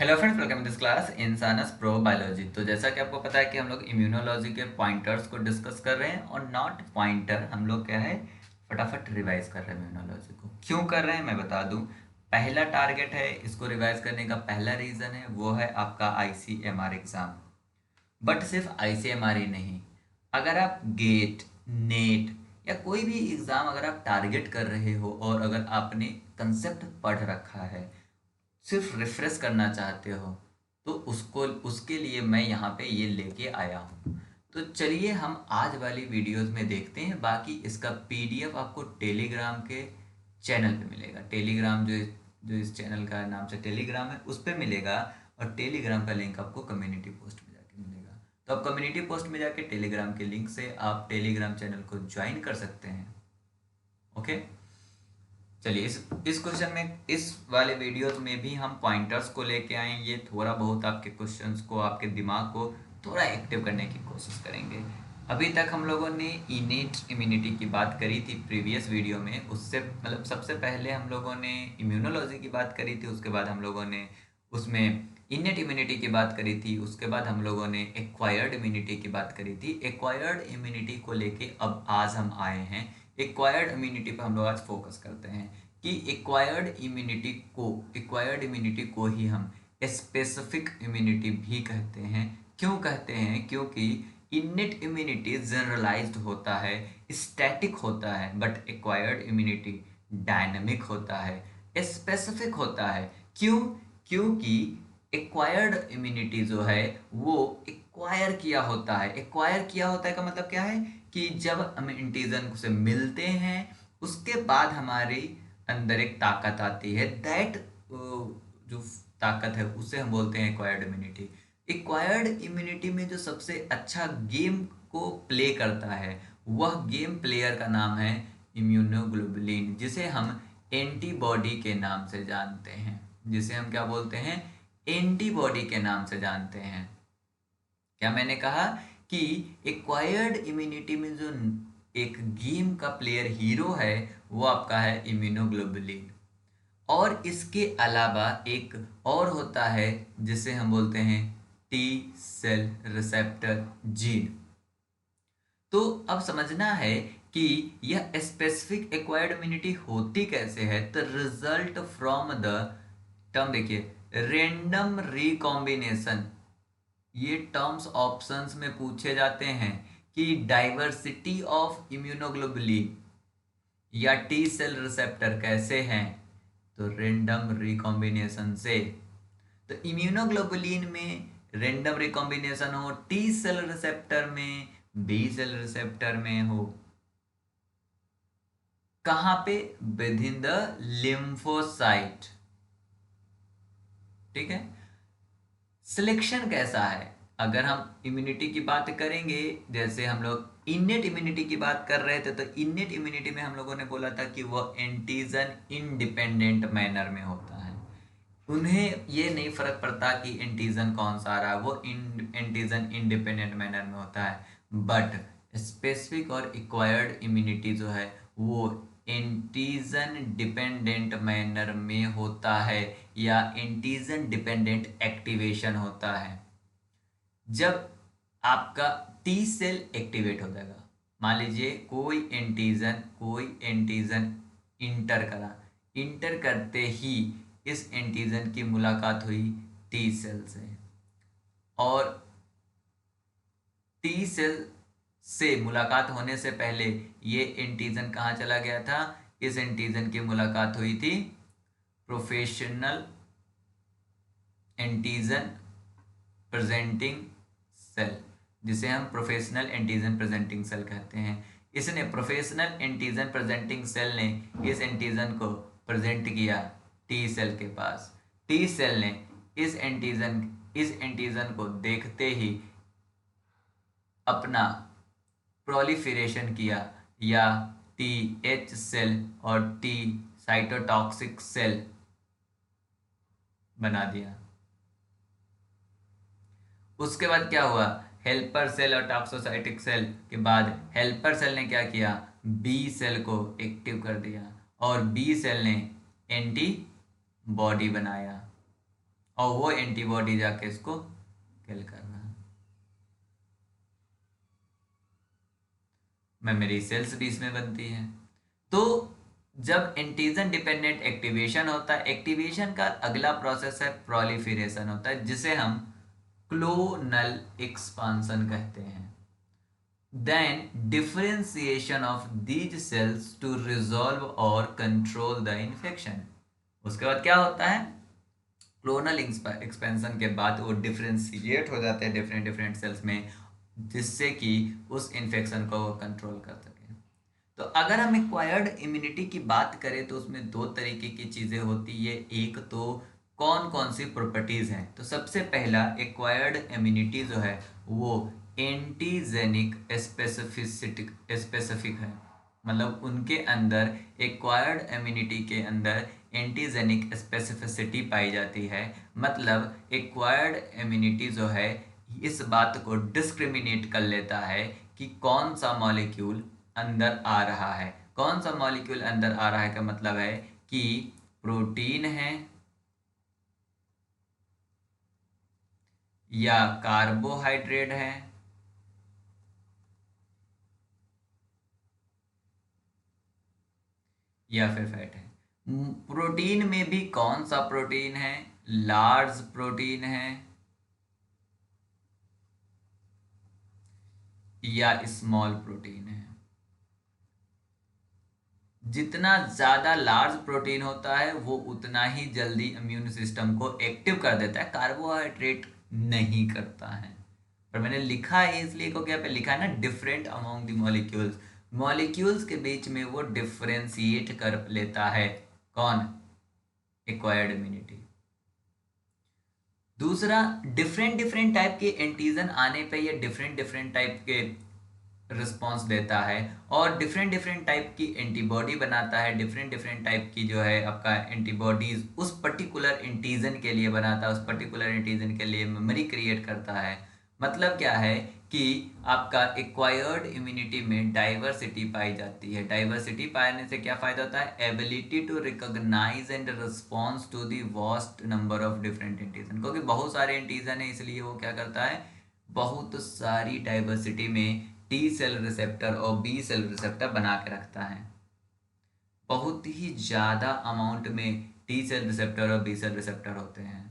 Hello friends, welcome this class इंसानस pro biology. तो जैसा कि आपको पता है कि हम लोग इम्यूनोलॉजी के पॉइंटर्स को डिस्कस कर रहे हैं और नॉट पॉइंटर हम लोग क्या है फटाफट रिवाइज कर रहे हैं। इम्यूनोलॉजी को क्यों कर रहे हैं मैं बता दूं। पहला टारगेट है इसको रिवाइज करने का, पहला रीज़न है वो है आपका आईसीएमआर एग्ज़ाम। बट सिर्फ आईसीएमआर ही नहीं, अगर आप गेट, नेट या कोई भी एग्ज़ाम अगर आप टारगेट कर रहे हो और अगर आपने कंसेप्ट पढ़ रखा है, सिर्फ रिफ्रेश करना चाहते हो, तो उसको उसके लिए मैं यहाँ पे ये लेके आया हूँ। तो चलिए हम आज वाली वीडियोस में देखते हैं। बाकी इसका पीडीएफ आपको टेलीग्राम के चैनल पे मिलेगा। टेलीग्राम जो जो इस चैनल का नाम से टेलीग्राम है उस पर मिलेगा, और टेलीग्राम का लिंक आपको कम्युनिटी पोस्ट में जाके मिलेगा। तो आप कम्युनिटी पोस्ट में जाके टेलीग्राम के लिंक से आप टेलीग्राम चैनल को ज्वाइन कर सकते हैं। ओके, चलिए इस क्वेश्चन में, इस वाले वीडियोस में भी हम पॉइंटर्स को लेके आएंगे। थोड़ा बहुत आपके क्वेश्चंस को, आपके दिमाग को थोड़ा एक्टिव करने की कोशिश करेंगे। अभी तक हम लोगों ने इनेट इम्यूनिटी की बात करी थी प्रीवियस वीडियो में। उससे मतलब सबसे पहले हम लोगों ने इम्यूनोलॉजी की बात करी थी, उसके बाद हम लोगों ने उसमें इनेट इम्यूनिटी की बात करी थी, उसके बाद हम लोगों ने एक्वायर्ड इम्यूनिटी की बात करी थी। एक्वायर्ड इम्यूनिटी को लेके अब आज हम आए हैं। एक्वायर्ड इम्यूनिटी पर हम लोग आज फोकस करते हैं कि एक्वायर्ड इम्यूनिटी को ही हम स्पेसिफिक इम्यूनिटी भी कहते हैं। क्यों कहते हैं? क्योंकि इनेट इम्यूनिटी जनरलाइज्ड होता है, स्टैटिक होता है, बट एक्वायर्ड इम्यूनिटी डायनामिक होता है, स्पेसिफिक होता है। क्यों? क्योंकि एक्वायर्ड इम्यूनिटी जो है वो एक्वायर किया होता है। एक्वायर किया होता है का मतलब क्या है कि जब हम एंटीजन से मिलते हैं उसके बाद हमारे अंदर एक ताकत आती है। दैट जो ताकत है उसे हम बोलते हैं एक्वायर्ड इम्यूनिटी। एक्वायर्ड इम्यूनिटी में जो सबसे अच्छा गेम को प्ले करता है वह गेम प्लेयर का नाम है इम्यूनोग्लोबुलिन, जिसे हम एंटीबॉडी के नाम से जानते हैं। जिसे हम क्या बोलते हैं? एंटीबॉडी के नाम से जानते हैं। क्या मैंने कहा कि एक्वायर्ड इम्यूनिटी में जो एक गेम का प्लेयर हीरो है वो आपका है इम्यूनोग्लोबुलिन। और इसके अलावा एक और होता है जिसे हम बोलते हैं टी सेल रिसेप्टर जीन। तो अब समझना है कि यह स्पेसिफिक एक्वायर्ड इम्यूनिटी होती कैसे है। The result from the term, देखिए, रेंडम रिकॉम्बिनेशन। ये टर्म्स ऑप्शंस में पूछे जाते हैं कि डाइवर्सिटी ऑफ इम्यूनोग्लोबुलिन या टी सेल रिसेप्टर कैसे हैं, तो रेंडम रिकॉम्बिनेशन से। तो इम्यूनोग्लोबुलिन में रेंडम रिकॉम्बिनेशन हो, टी सेल रिसेप्टर में, बी सेल रिसेप्टर में हो। कहां पे? With in the lymphocyte. ठीक है। सिलेक्शन कैसा है? अगर हम इम्यूनिटी की बात करेंगे, जैसे हम लोग इनेट इम्यूनिटी की बात कर रहे थे, तो इनेट इम्यूनिटी में हम लोगों ने बोला था कि वह एंटीजन इंडिपेंडेंट मैनर में होता है। उन्हें ये नहीं फर्क पड़ता कि एंटीजन कौन सा आ रहा है, वो एंटीजन इंडिपेंडेंट मैनर में होता है। बट स्पेसिफिक और एक्वायर्ड इम्यूनिटी जो है वो एंटीजन डिपेंडेंट मैनर में होता है, या एंटीजन डिपेंडेंट एक्टिवेशन होता है। जब आपका टी सेल एक्टिवेट हो जाएगा, मान लीजिए कोई एंटीजन इंटर करा, इंटर करते ही इस एंटीजन की मुलाकात हुई टी सेल से, और टी सेल से मुलाकात होने से पहले ये एंटीजन कहाँ चला गया था? इस एंटीजन की मुलाकात हुई थी प्रोफेशनल एंटीजन प्रेजेंटिंग सेल, जिसे हम प्रोफेशनल एंटीजन प्रेजेंटिंग सेल कहते हैं। इसने प्रोफेशनल एंटीजन प्रेजेंटिंग सेल ने इस एंटीजन को प्रेजेंट किया टी सेल के पास। टी सेल ने इस एंटीजन को देखते ही अपना प्रोलिफरेशन किया, या टी एच सेल और टी साइटोटॉक्सिक सेल बना दिया। उसके बाद क्या हुआ? हेल्पर सेल और टॉक्सोसाइटिक सेल के बाद हेल्पर सेल ने क्या किया? बी सेल को एक्टिव कर दिया, और बी सेल ने एंटी बॉडी बनाया, और वो एंटीबॉडी जाके इसको किल कर रहा है। मेमोरी सेल्स भी इसमें बनती हैं। तो जब एंटीजन डिपेंडेंट एक्टिवेशन होता है, एक्टिवेशन का अगला प्रोसेस है प्रोलिफरेशन होता है, जिसे हम क्लोनल एक्सपांसन कहते हैं। Then differentiation of these cells to resolve और कंट्रोल द इन्फेक्शन। उसके बाद क्या होता है, क्लोनल एक्सपेंशन के बाद वो डिफरेंशिएट हो जाते हैं डिफरेंट डिफरेंट सेल्स में, जिससे कि उस इन्फेक्शन को वो कंट्रोल कर सके। तो अगर हम एक्वायर्ड इम्यूनिटी की बात करें तो उसमें दो तरीके की चीज़ें होती है। एक तो कौन कौन सी प्रॉपर्टीज़ हैं, तो सबसे पहला एक्वायर्ड इम्यूनिटी जो है वो एंटीजेनिक स्पेसिफिक है। मतलब उनके अंदर, एक्वायर्ड इम्यूनिटी के अंदर एंटीजेनिक स्पेसिफिसिटी पाई जाती है। मतलब एक्वायर्ड इम्यूनिटी जो है इस बात को डिस्क्रिमिनेट कर लेता है कि कौन सा मॉलिक्यूल अंदर आ रहा है। कौन सा मॉलिक्यूल अंदर आ रहा है का मतलब है कि प्रोटीन है या कार्बोहाइड्रेट है या फिर फैट है। प्रोटीन में भी कौन सा प्रोटीन है, लार्ज प्रोटीन है या स्मॉल प्रोटीन है। जितना ज़्यादा लार्ज प्रोटीन होता है वो उतना ही जल्दी इम्यून सिस्टम को एक्टिव कर देता है, कार्बोहाइड्रेट नहीं करता है। पर मैंने लिखा है इसलिए को क्या पे लिखा है ना, different among the molecules. Molecules के बीच में वो डिफरेंशिएट कर लेता है। कौन? Acquired immunity. दूसरा, डिफरेंट डिफरेंट टाइप के एंटीजन आने पे ये डिफरेंट डिफरेंट टाइप के रिस्पॉन्स देता है और डिफरेंट डिफरेंट टाइप की एंटीबॉडी बनाता है। डिफरेंट डिफरेंट टाइप की जो है आपका एंटीबॉडीज उस पर्टिकुलर एंटीजन के लिए बनाता है, उस पर्टिकुलर एंटीजन के लिए मेमोरी क्रिएट करता है। मतलब क्या है कि आपका एक्वायर्ड इम्यूनिटी में डाइवर्सिटी पाई जाती है। डाइवर्सिटी पाने से क्या फ़ायदा होता है, ability to recognize and response to the vast number of different antigen. क्योंकि बहुत सारे एंटीजन है इसलिए वो क्या करता है, बहुत सारी डाइवर्सिटी में टी सेल रिसेप्टर और बी सेल रिसेप्टर बना के रखता है। बहुत ही ज़्यादा अमाउंट में टी सेल रिसेप्टर और बी सेल रिसेप्टर होते हैं।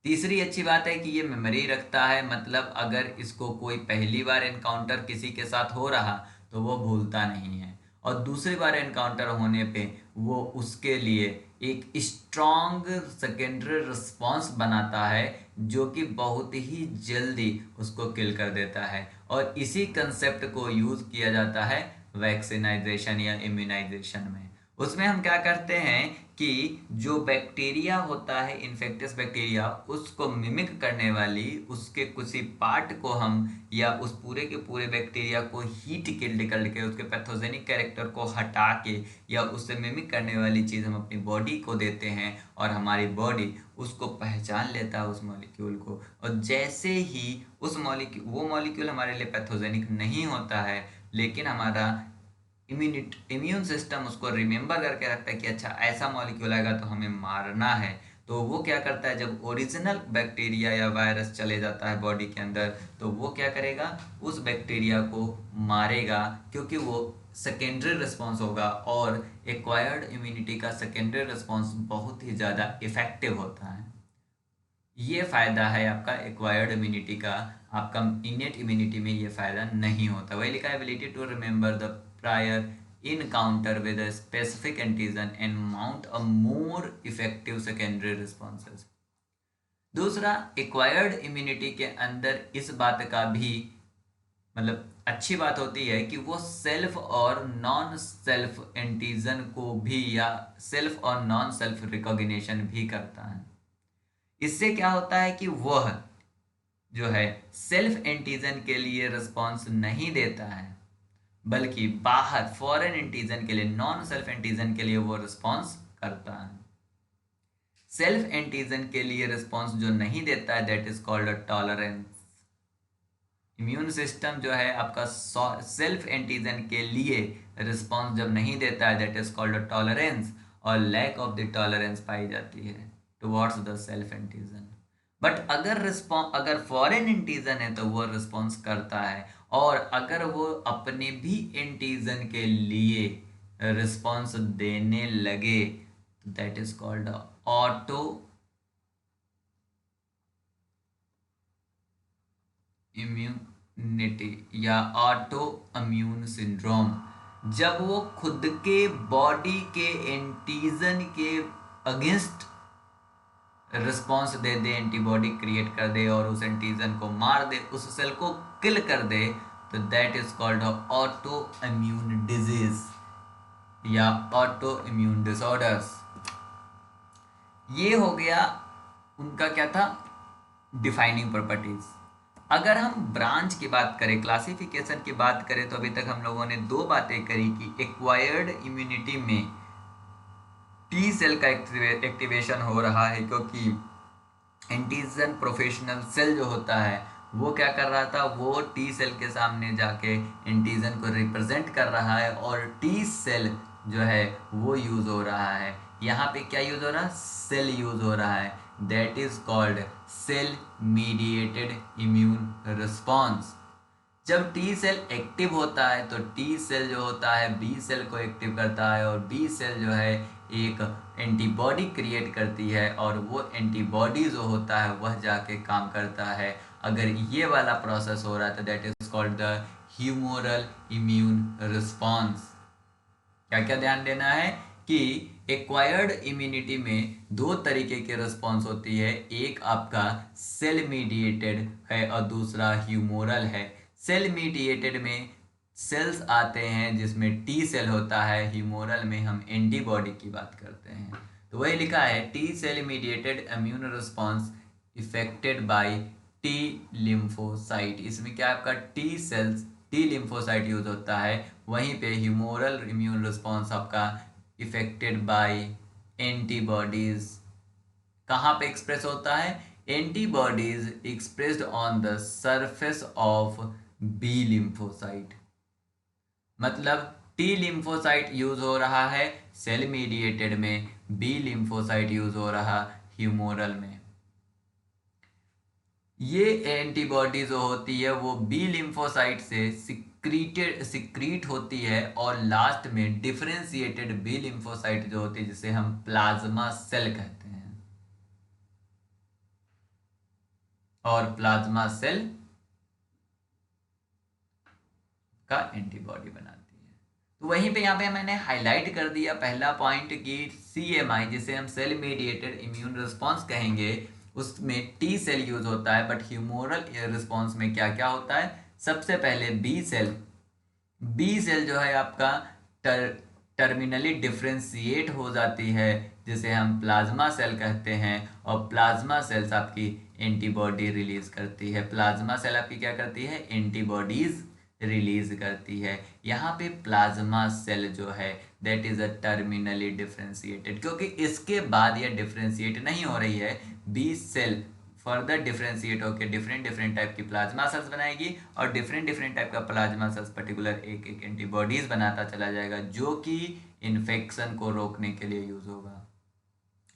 तीसरी अच्छी बात है कि ये मेमोरी रखता है। मतलब अगर इसको कोई पहली बार एनकाउंटर किसी के साथ हो रहा तो वो भूलता नहीं है, और दूसरी बार एनकाउंटर होने पे वो उसके लिए एक स्ट्रॉन्ग सेकेंडरी रिस्पॉन्स बनाता है जो कि बहुत ही जल्दी उसको किल कर देता है। और इसी कंसेप्ट को यूज़ किया जाता है वैक्सीनाइजेशन या इम्यूनाइजेशन में। उसमें हम क्या करते हैं कि जो बैक्टीरिया होता है, इन्फेक्टियस बैक्टीरिया, उसको मिमिक करने वाली उसके किसी पार्ट को हम, या उस पूरे के पूरे बैक्टीरिया को हीट किल्ड करके उसके पैथोजेनिक कैरेक्टर को हटा के या उससे मिमिक करने वाली चीज़ हम अपनी बॉडी को देते हैं और हमारी बॉडी उसको पहचान लेता है उस मॉलिक्यूल को। और जैसे ही वो मॉलिक्यूल हमारे लिए पैथोजेनिक नहीं होता है, लेकिन हमारा इम्यून सिस्टम उसको रिमेंबर करके रखता है कि अच्छा ऐसा मॉलिक्यूल आएगा तो हमें मारना है, तो वो क्या करता है, जब ओरिजिनल बैक्टीरिया या वायरस चले जाता है बॉडी के अंदर तो वो क्या करेगा, उस बैक्टीरिया को मारेगा, क्योंकि वो सेकेंडरी रिस्पॉन्स होगा। और एक्वायर्ड इम्यूनिटी का सेकेंडरी रिस्पॉन्स बहुत ही ज़्यादा इफेक्टिव होता है। ये फ़ायदा है आपका एक्वायर्ड इम्यूनिटी का। आपका इनेट इम्यूनिटी में ये फ़ायदा नहीं होता। वही लिखा है, ability to remember the prior encounter with a specific antigen and mount a more effective secondary responses. दूसरा, एक्वायर्ड इम्यूनिटी के अंदर इस बात का भी मतलब अच्छी बात होती है कि वो सेल्फ और नॉन सेल्फ एंटीजन को भी, या सेल्फ और नॉन सेल्फ रिकॉग्निशन भी करता है। इससे क्या होता है कि वह जो है सेल्फ एंटीजन के लिए रिस्पॉन्स नहीं देता है, बल्कि बाहर फॉरेन एंटीजन के लिए, नॉन सेल्फ एंटीजन के लिए वो रिस्पॉन्स करता है। सेल्फ एंटीजन के लिए रिस्पॉन्स जो नहीं देता है that is called a tolerance. Immune system जो है आपका सेल्फ एंटीजन के लिए रिस्पॉन्स जब नहीं देता है that is called a tolerance. और लैक ऑफ द टॉलरेंस पाई जाती है towards the self antigen. But अगर फॉरेन एंटीजन है तो वो रिस्पॉन्स करता है, और अगर वो अपने भी एंटीजन के लिए रिस्पॉन्स देने लगे तो that is called auto immunity या ऑटो इम्यून सिंड्रोम। जब वो खुद के बॉडी के एंटीजन के अगेंस्ट रिस्पॉन्स दे दे, एंटीबॉडी क्रिएट कर दे और उस एंटीजन को मार दे, उस सेल को किल कर दे, तो that is called auto immune disease या ऑटो इम्यून डिसऑर्डर्स। ये हो गया उनका क्या था, डिफाइनिंग प्रॉपर्टीज। अगर हम ब्रांच की बात करें, क्लासिफिकेशन की बात करें, तो अभी तक हम लोगों ने दो बातें करी कि एक्वायर्ड इम्यूनिटी में टी सेल का एक्टिवेशन हो रहा है, क्योंकि एंटीजन प्रोफेशनल सेल जो होता है वो क्या कर रहा था, वो टी सेल के सामने जाके एंटीजन को रिप्रेजेंट कर रहा है, और टी सेल जो है वो यूज हो रहा है। यहाँ पे क्या यूज हो रहा है, सेल यूज हो रहा है, that is called cell mediated immune response. जब टी सेल एक्टिव होता है तो टी सेल जो होता है बी सेल को एक्टिव करता है, और बी सेल जो है एक एंटीबॉडी क्रिएट करती है, और वो एंटीबॉडी जो होता है वह जाके काम करता है। अगर ये वाला प्रोसेस हो रहा है तो that is called the humoral immune response. क्या क्या ध्यान देना है कि एक्वायर्ड इम्यूनिटी में दो तरीके के रिस्पॉन्स होती है, एक आपका सेल मीडिएटेड है और दूसरा ह्यूमोरल है। सेल मीडिएटेड में सेल्स आते हैं जिसमें टी सेल होता है, ह्यूमोरल में हम एंटीबॉडी की बात करते हैं। तो वही लिखा है, T cell mediated immune response effected by T lymphocyte. इसमें क्या आपका T cells, T lymphocyte use होता है, वहीं पे ह्यूमोरल इम्यून रिस्पॉन्स आपका इफेक्टेड बाय एंटीबॉडीज। कहाँ पे एक्सप्रेस होता है, antibodies expressed on the surface of B lymphocyte. मतलब टी लिम्फोसाइट यूज हो रहा है सेल मीडिएटेड में, बी लिम्फोसाइट यूज हो रहा ह्यूमोरल में। ये एंटीबॉडी जो होती है वो बी लिम्फोसाइट से सिक्रीट होती है, और लास्ट में डिफरेंशिएटेड बी लिम्फोसाइट जो होती है जिसे हम प्लाज्मा सेल कहते हैं, और प्लाज्मा सेल का एंटीबॉडी बनाती है। तो वहीं पे यहाँ पे मैंने हाईलाइट कर दिया पहला पॉइंट कि CMI जिसे हम सेल मीडिएटेड इम्यून रिस्पॉन्स कहेंगे, उसमें टी सेल यूज होता है, बट ह्यूमोरल रिस्पॉन्स में क्या क्या होता है। सबसे पहले बी सेल जो है आपका टर्मिनली डिफ्रेंशिएट हो जाती है, जिसे हम प्लाज्मा सेल कहते हैं, और प्लाज्मा सेल्स आपकी एंटीबॉडी रिलीज करती है। प्लाज्मा सेल आपकी क्या करती है, एंटीबॉडीज रिलीज करती है। यहाँ पे प्लाज्मा सेल जो है that is a terminally differentiated, क्योंकि इसके बाद यह डिफ्रेंशिएट नहीं हो रही है, बी सेल फर्दर डिफ्रेंशिएट होकर डिफरेंट टाइप की प्लाज्मा सेल्स बनाएगी, और डिफरेंट टाइप का प्लाज्मा सेल्स पर्टिकुलर एक एक एंटीबॉडीज बनाता चला जाएगा, जो कि इन्फेक्शन को रोकने के लिए यूज होगा।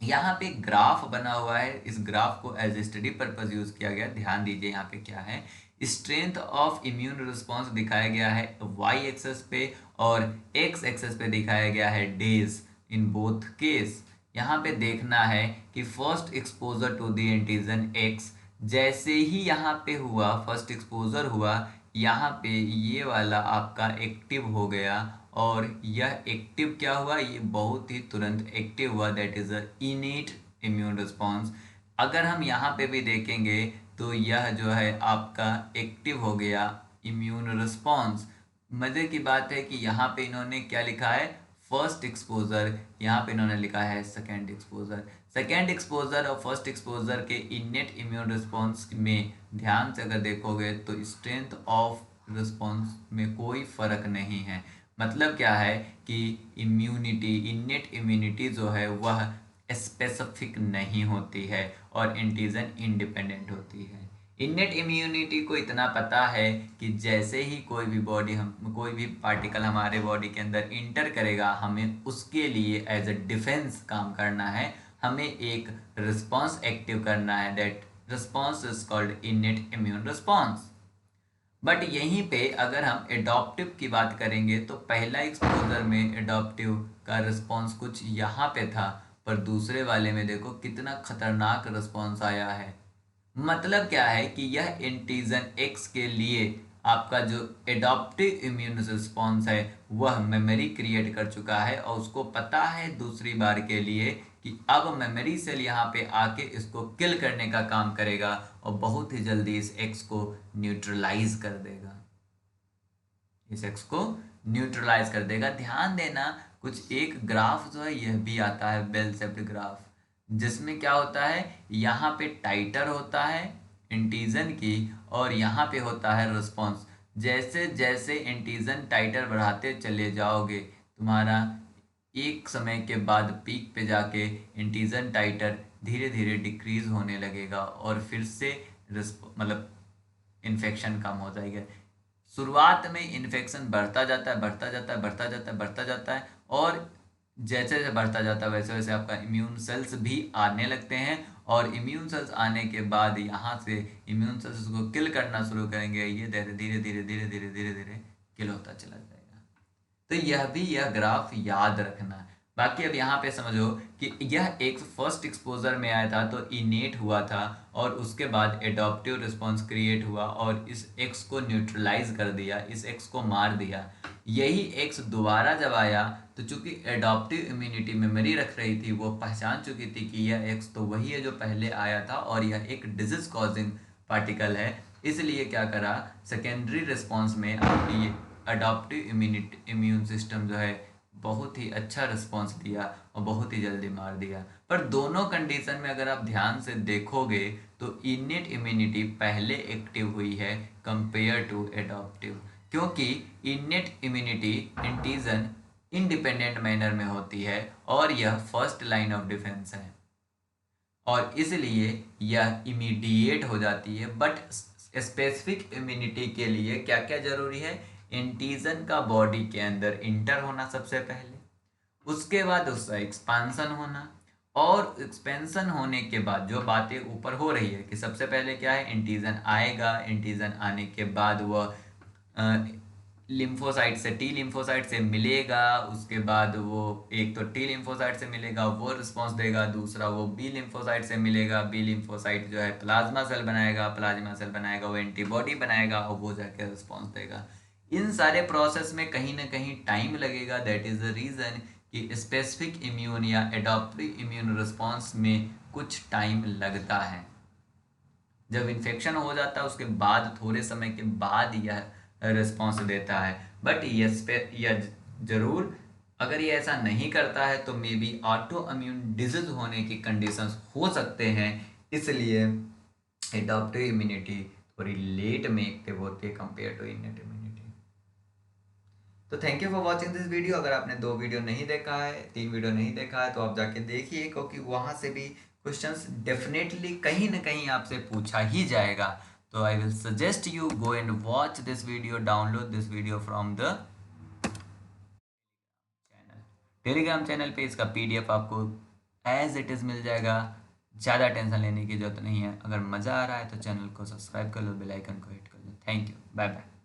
यहाँ पे ग्राफ बना हुआ है, इस ग्राफ को एज स्टडी पर्पज यूज किया गया। ध्यान दीजिए यहाँ पे क्या है, स्ट्रेंथ ऑफ इम्यून रिस्पॉन्स दिखाया गया है वाई एक्सेस पे, और एक्स एक्सेस पे दिखाया गया है डेज इन बोथ केस। यहाँ पे देखना है कि first exposure to the antigen X जैसे ही यहाँ पे हुआ, फर्स्ट एक्सपोजर हुआ, यहाँ पे ये वाला आपका एक्टिव हो गया, और यह एक्टिव क्या हुआ, ये बहुत ही तुरंत एक्टिव हुआ, that is a इनेट immune response. अगर हम यहाँ पे भी देखेंगे तो यह जो है आपका एक्टिव हो गया इम्यून रिस्पॉन्स। मज़े की बात है कि यहाँ पे इन्होंने क्या लिखा है, फर्स्ट एक्सपोजर, यहाँ पे इन्होंने लिखा है सेकेंड एक्सपोजर। सेकेंड एक्सपोजर और फर्स्ट एक्सपोजर के इनेट इम्यून रिस्पॉन्स में ध्यान से अगर देखोगे तो स्ट्रेंथ ऑफ रिस्पॉन्स में कोई फर्क नहीं है। मतलब क्या है कि इम्यूनिटी, इनेट इम्यूनिटी जो है वह स्पेसिफिक नहीं होती है, और एंटीजन इंडिपेंडेंट होती है। इनेट इम्यूनिटी को इतना पता है कि जैसे ही कोई भी पार्टिकल हमारे बॉडी के अंदर इंटर करेगा, हमें उसके लिए एज अ डिफेंस काम करना है, हमें एक रिस्पॉन्स एक्टिव करना है। That response is called इनेट immune response. But यहीं पे अगर हम एडॉप्टिव की बात करेंगे तो पहला एक्सपोजर में एडॉप्टिव का रिस्पॉन्स कुछ यहाँ पे था, पर दूसरे वाले में देखो कितना खतरनाक रिस्पॉन्स आया है। मतलब क्या है कि यह एंटीजन एक्स के लिए आपका जो एडॉप्टिव इम्यून रिस्पॉन्स है वह मेमोरी क्रिएट कर चुका है, और उसको पता है दूसरी बार के लिए कि अब मेमोरी सेल यहाँ पे आके इसको किल करने का काम करेगा और बहुत ही जल्दी इस एक्स को न्यूट्रलाइज कर देगा। इस एक्स को न्यूट्रलाइज कर देगा। ध्यान देना, कुछ एक ग्राफ जो है यह भी आता है बेल शेप्ड ग्राफ, जिसमें क्या होता है, यहाँ पे टाइटर होता है एंटीजन की और यहाँ पे होता है रिस्पॉन्स। जैसे जैसे एंटीजन टाइटर बढ़ाते चले जाओगे, तुम्हारा एक समय के बाद पीक पे जाके एंटीजन टाइटर धीरे धीरे डिक्रीज होने लगेगा और फिर से मतलब इन्फेक्शन कम हो जाएगा। शुरुआत में इन्फेक्शन बढ़ता जाता है, बढ़ता जाता है, बढ़ता जाता है, बढ़ता जाता है, और जैसे जैसे बढ़ता जाता है वैसे वैसे आपका इम्यून सेल्स भी आने लगते हैं, और इम्यून सेल्स आने के बाद यहाँ से इम्यून सेल्स को किल करना शुरू करेंगे। ये धीरे धीरे धीरे धीरे धीरे धीरे धीरे किल होता चला जाएगा। तो यह ग्राफ याद रखना। बाकी अब यहाँ पे समझो कि यह एक फर्स्ट एक्सपोजर में आया था तो इनेट हुआ था, और उसके बाद एडॉप्टिव रिस्पॉन्स क्रिएट हुआ और इस एक्स को न्यूट्रलाइज कर दिया, इस एक्स को मार दिया। यही एक्स दोबारा जब आया तो चूंकि एडॉप्टिव इम्यूनिटी मेमोरी रख रही थी, वो पहचान चुकी थी कि यह एक्स तो वही है जो पहले आया था और यह एक डिजीज कॉजिंग पार्टिकल है। इसलिए क्या करा, सेकेंडरी रिस्पॉन्स में आपकी अडॉप्टिव इम्यून सिस्टम जो है बहुत ही अच्छा रिस्पॉन्स दिया और बहुत ही जल्दी मार दिया। पर दोनों कंडीशन में अगर आप ध्यान से देखोगे तो इनेट इम्यूनिटी पहले एक्टिव हुई है कंपेयर टू एडॉप्टिव, क्योंकि innate immunity antigen independent manner में होती है और यह फर्स्ट लाइन ऑफ डिफेंस है, और इसलिए यह इमीडिएट हो जाती है। बट स्पेसिफिक इम्यूनिटी के लिए क्या क्या जरूरी है, एंटीजन का बॉडी के अंदर इंटर होना सबसे पहले, उसके बाद उसका एक्सपांसन होना, और एक्सपेंशन होने के बाद जो बातें ऊपर हो रही है कि सबसे पहले क्या है, एंटीजन आएगा, एंटीजन आने के बाद वह लिम्फोसाइट से टी लिम्फोसाइट से मिलेगा, उसके बाद वो एक तो टी लिम्फोसाइट से मिलेगा वो रिस्पॉन्स देगा, दूसरा वो बी लिम्फोसाइट से मिलेगा, बी लिम्फोसाइट जो है प्लाज्मा सेल बनाएगा, प्लाज्मा सेल बनाएगा वो एंटीबॉडी बनाएगा और वो जाके रिस्पॉन्स देगा। इन सारे प्रोसेस में कहीं ना कहीं टाइम लगेगा। दैट इज द रीज़न कि स्पेसिफिक इम्यून या एडॉप्टिव इम्यून रिस्पॉन्स में कुछ टाइम लगता है। जब इन्फेक्शन हो जाता है उसके बाद थोड़े समय के बाद यह रिस्पॉन्स देता है। बट यह जरूर, अगर ये ऐसा नहीं करता है तो may be auto immune disease होने की कंडीशंस हो सकते हैं, इसलिए एडॉप्टिव इम्यूनिटी थोड़ी लेट में एक्टिव होती है कंपेयर टू इनेट इम्यूनिटी। तो thank you for watching this video. अगर आपने 2 वीडियो नहीं देखा है, 3 वीडियो नहीं देखा है तो आप जाके देखिए, क्योंकि वहाँ से भी क्वेश्चंस डेफिनेटली कहीं ना कहीं आपसे पूछा ही जाएगा। तो I will suggest you go and watch this video, download this video from the channel. Telegram channel पे इसका PDF आपको एज इट इज़ मिल जाएगा। ज़्यादा टेंशन लेने की जरूरत नहीं है। अगर मज़ा आ रहा है तो चैनल को सब्सक्राइब कर लो, बेल आइकन को हिट कर लो। Thank you, bye bye.